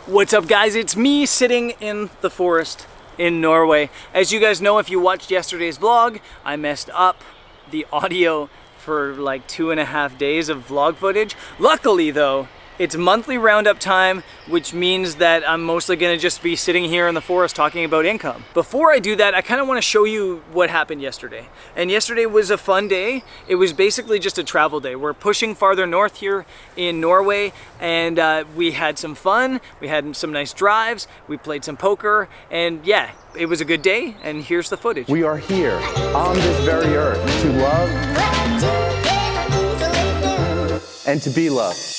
What's up, guys? It's me sitting in the forest in Norway. As you guys know, if you watched yesterday's vlog, I messed up the audio for like 2.5 days of vlog footage. Luckily though, it's monthly roundup time, which means that I'm mostly gonna just be sitting here in the forest talking about income. Before I do that, I kind of want to show you what happened yesterday. And yesterday was a fun day. It was basically just a travel day. We're pushing farther north here in Norway, and we had some fun. We had some nice drives. We played some poker, and yeah, it was a good day, and here's the footage. We are here on this very earth to love and to be loved.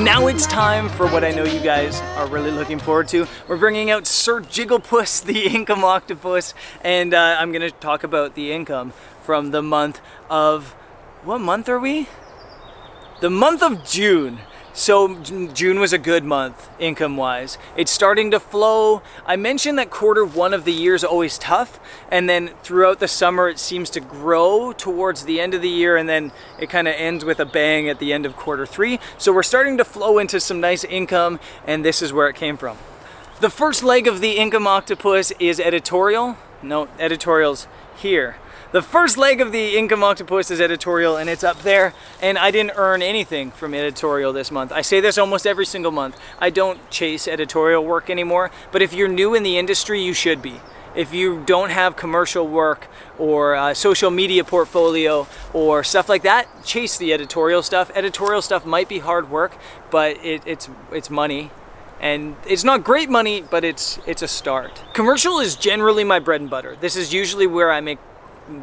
Now it's time for what I know you guys are really looking forward to. We're bringing out Sir Jigglepuss, the income octopus, and I'm gonna talk about the income from the month of, what month are we? The month of June. So June was a good month, income-wise. It's starting to flow. I mentioned that Q1 of the year is always tough, and then throughout the summer it seems to grow towards the end of the year, and then it kind of ends with a bang at the end of Q3. So we're starting to flow into some nice income, and this is where it came from. The first leg of the income octopus is editorial. No, editorial's here. The first leg of the income octopus is editorial, and it's up there, and I didn't earn anything from editorial this month. I say this almost every single month. I don't chase editorial work anymore, but if you're new in the industry, you should be. If you don't have commercial work or a social media portfolio or stuff like that, chase the editorial stuff. Editorial stuff might be hard work, but it's money. And it's not great money, but it's a start. Commercial is generally my bread and butter. This is usually where I make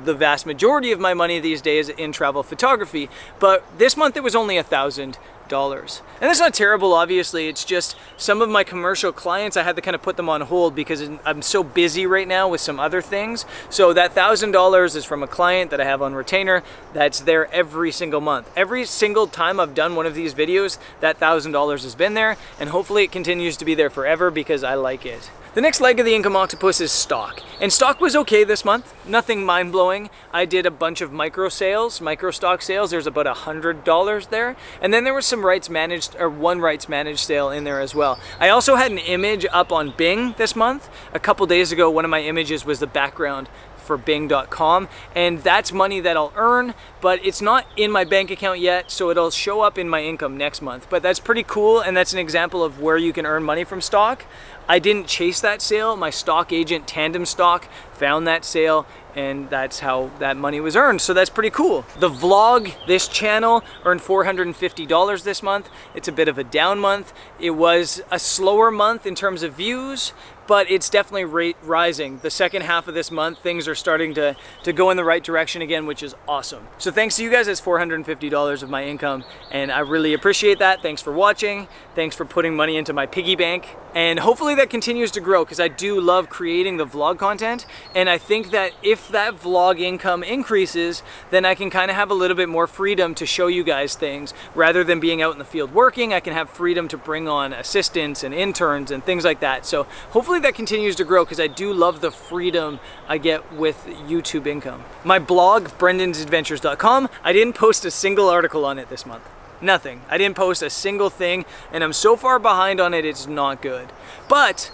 the vast majority of my money these days in travel photography, but this month it was only $1,000. And that's not terrible, obviously. It's just some of my commercial clients, I had to kind of put them on hold because I'm so busy right now with some other things. So that $1,000 is from a client that I have on retainer that's there every single month. Every single time I've done one of these videos, that $1,000 has been there, and hopefully it continues to be there forever because I like it. The next leg of the income octopus is stock. And stock was okay this month, nothing mind-blowing. I did a bunch of micro stock sales. There's about $100 there. And then there was some rights managed, or one rights managed sale in there as well. I also had an image up on Bing this month. A couple days ago, one of my images was the background for Bing.com, and that's money that I'll earn, but it's not in my bank account yet, so it'll show up in my income next month. But that's pretty cool, and that's an example of where you can earn money from stock. I didn't chase that sale. My stock agent, Tandem Stock, found that sale, and that's how that money was earned. So that's pretty cool. The vlog, this channel, earned $450 this month. It's a bit of a down month. It was a slower month in terms of views, but it's definitely rising. The second half of this month, things are starting to go in the right direction again, which is awesome. So thanks to you guys, that's $450 of my income, and I really appreciate that. Thanks for watching. Thanks for putting money into my piggy bank. And hopefully that continues to grow, because I do love creating the vlog content, and I think that if that vlog income increases, then I can kind of have a little bit more freedom to show you guys things. Rather than being out in the field working, I can have freedom to bring on assistants and interns and things like that. So hopefully hopefully that continues to grow because I do love the freedom I get with YouTube income. My blog, brendansadventures.com, I didn't post a single article on it this month. Nothing. I didn't post a single thing, and I'm so far behind on it, it's not good. But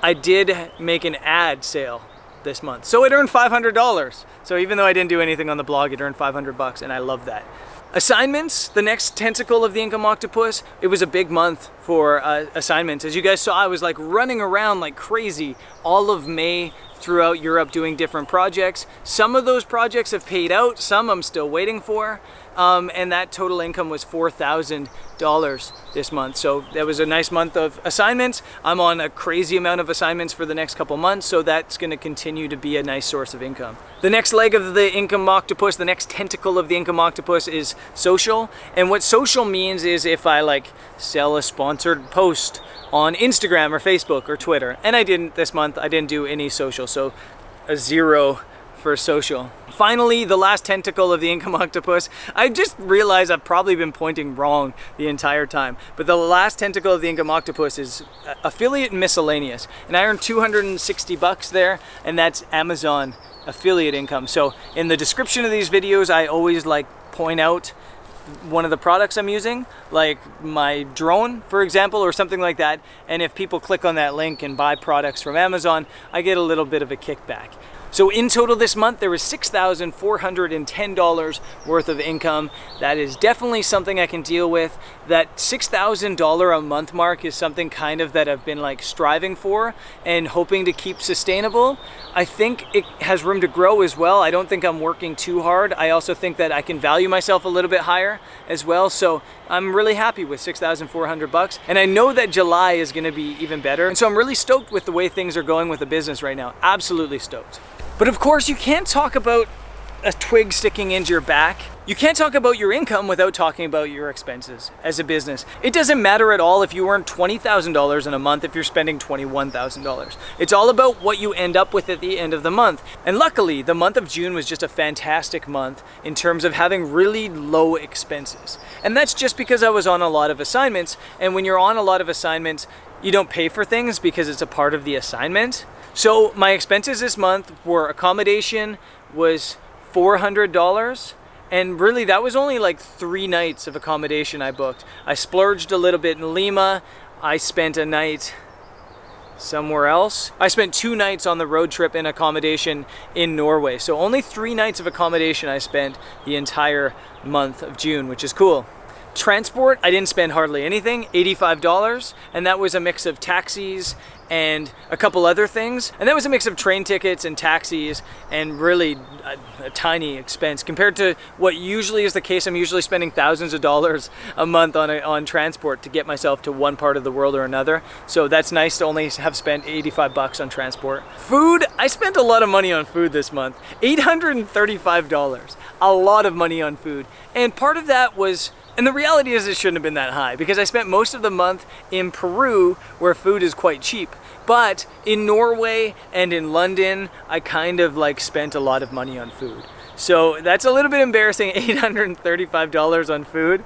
I did make an ad sale this month, so it earned $500. So even though I didn't do anything on the blog, it earned $500, and I love that. Assignments, the next tentacle of the income octopus, it was a big month for assignments. As you guys saw, I was like running around like crazy all of May throughout Europe doing different projects. Some of those projects have paid out, some I'm still waiting for. And that total income was $4,000 this month. So that was a nice month of assignments. I'm on a crazy amount of assignments for the next couple months, so that's gonna continue to be a nice source of income. The next leg of the income octopus, the next tentacle of the income octopus is social. And what social means is if I like sell a sponsored post on Instagram or Facebook or Twitter. And I didn't this month, I didn't do any social, so a 0 for social. Finally, the last tentacle of the income octopus, I just realized I've probably been pointing wrong the entire time, but the last tentacle of the income octopus is affiliate and miscellaneous, and I earned $260 there, and that's Amazon affiliate income. So in the description of these videos, I always like point out one of the products I'm using, like my drone, for example, or something like that, and if people click on that link and buy products from Amazon, I get a little bit of a kickback. So in total this month, there was $6,410 worth of income. That is definitely something I can deal with. That $6,000 a month mark is something kind of that I've been like striving for and hoping to keep sustainable. I think it has room to grow as well. I don't think I'm working too hard. I also think that I can value myself a little bit higher as well. So I'm really happy with $6,400. And I know that July is gonna be even better. And so I'm really stoked with the way things are going with the business right now. Absolutely stoked. But of course, you can't talk about a twig sticking into your back. You can't talk about your income without talking about your expenses as a business. It doesn't matter at all if you earn $20,000 in a month if you're spending $21,000. It's all about what you end up with at the end of the month. And luckily, the month of June was just a fantastic month in terms of having really low expenses. And that's just because I was on a lot of assignments. And when you're on a lot of assignments, you don't pay for things because it's a part of the assignment. So my expenses this month were accommodation was $400. And really that was only like 3 nights of accommodation I booked. I splurged a little bit in Lima. I spent a night somewhere else. I spent 2 nights on the road trip in accommodation in Norway. So only 3 nights of accommodation I spent the entire month of June, which is cool. Transport, I didn't spend hardly anything, $85, and that was a mix of taxis and a couple other things. And that was a mix of train tickets and taxis and really a tiny expense compared to what usually is the case. I'm usually spending thousands of dollars a month on transport to get myself to one part of the world or another. So that's nice to only have spent $85 on transport. Food, I spent a lot of money on food this month, $835, a lot of money on food. And part of that was, and the reality is it shouldn't have been that high because I spent most of the month in Peru where food is quite cheap. But in Norway and in London, I kind of like spent a lot of money on food. So that's a little bit embarrassing, $835 on food.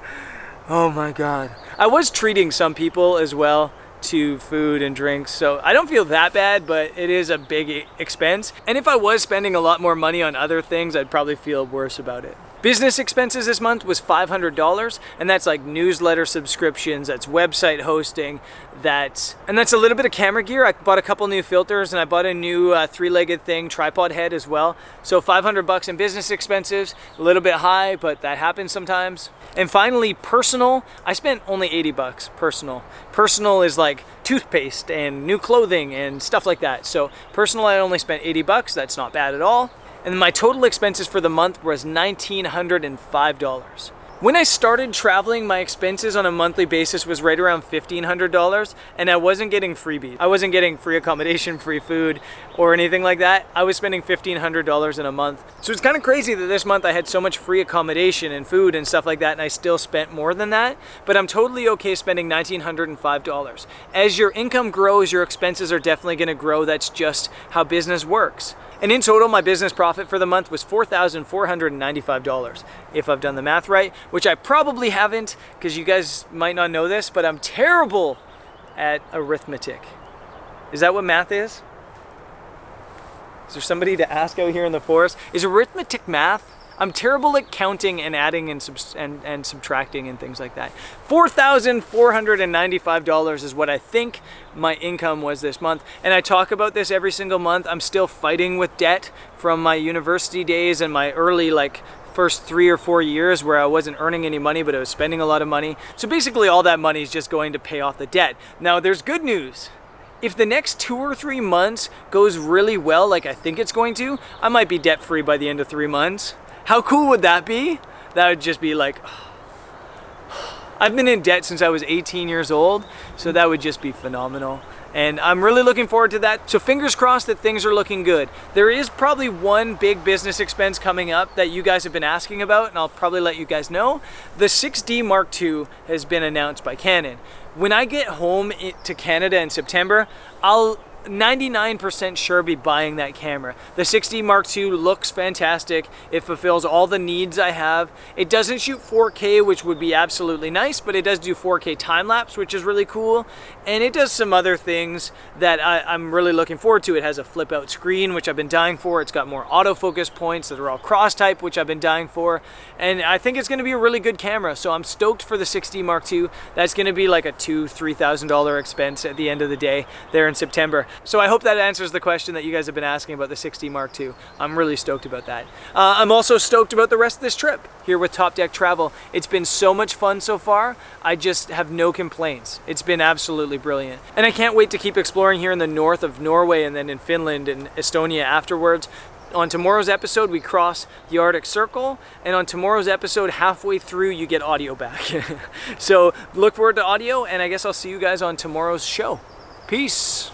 Oh my God. I was treating some people as well to food and drinks, so I don't feel that bad, but it is a big expense. And if I was spending a lot more money on other things, I'd probably feel worse about it. Business expenses this month was $500, and that's like newsletter subscriptions, that's website hosting, and that's a little bit of camera gear. I bought a couple new filters and I bought a new 3-legged thing, tripod head as well. So $500 in business expenses, a little bit high, but that happens sometimes. And finally, personal, I spent only $80 personal. Personal is like toothpaste and new clothing and stuff like that. So personal, I only spent $80, that's not bad at all. And my total expenses for the month was $1,905. When I started traveling, my expenses on a monthly basis was right around $1,500, and I wasn't getting freebies. I wasn't getting free accommodation, free food, or anything like that. I was spending $1,500 in a month. So it's kind of crazy that this month I had so much free accommodation and food and stuff like that, and I still spent more than that, but I'm totally okay spending $1,905. As your income grows, your expenses are definitely gonna grow. That's just how business works. And in total, my business profit for the month was $4,495, if I've done the math right, which I probably haven't, because you guys might not know this, but I'm terrible at arithmetic. Is that what math is? Is there somebody to ask out here in the forest? Is arithmetic math? I'm terrible at counting and adding and subtracting and things like that. $4,495 is what I think my income was this month. And I talk about this every single month. I'm still fighting with debt from my university days and my early first 3 or 4 years where I wasn't earning any money, but I was spending a lot of money. So basically all that money is just going to pay off the debt. Now there's good news. If the next 2 or 3 months goes really well, like I think it's going to, I might be debt free by the end of 3 months. How cool would that be? That would just be like, I've been in debt since I was 18 years old, so that would just be phenomenal. And I'm really looking forward to that. So fingers crossed that things are looking good. There is probably one big business expense coming up that you guys have been asking about, and I'll probably let you guys know. The 6D Mark II has been announced by Canon. When I get home to Canada in September, I'll 99% sure be buying that camera. The 6D Mark II looks fantastic. It fulfills all the needs I have. It doesn't shoot 4K, which would be absolutely nice, but it does do 4K time-lapse, which is really cool. And it does some other things that I'm really looking forward to. It has a flip-out screen, which I've been dying for. It's got more autofocus points that are all cross-type, which I've been dying for. And I think it's going to be a really good camera, so I'm stoked for the 6D Mark II. That's going to be like a $2,000-$3,000 expense at the end of the day there in September. So I hope that answers the question that you guys have been asking about the 6D Mark II. I'm really stoked about that. I'm also stoked about the rest of this trip here with TopDeck Travel. It's been so much fun so far. I just have no complaints. It's been absolutely brilliant. And I can't wait to keep exploring here in the north of Norway and then in Finland and Estonia afterwards. On tomorrow's episode, we cross the Arctic Circle, and on tomorrow's episode, halfway through, you get audio back. So look forward to audio, and I guess I'll see you guys on tomorrow's show. Peace.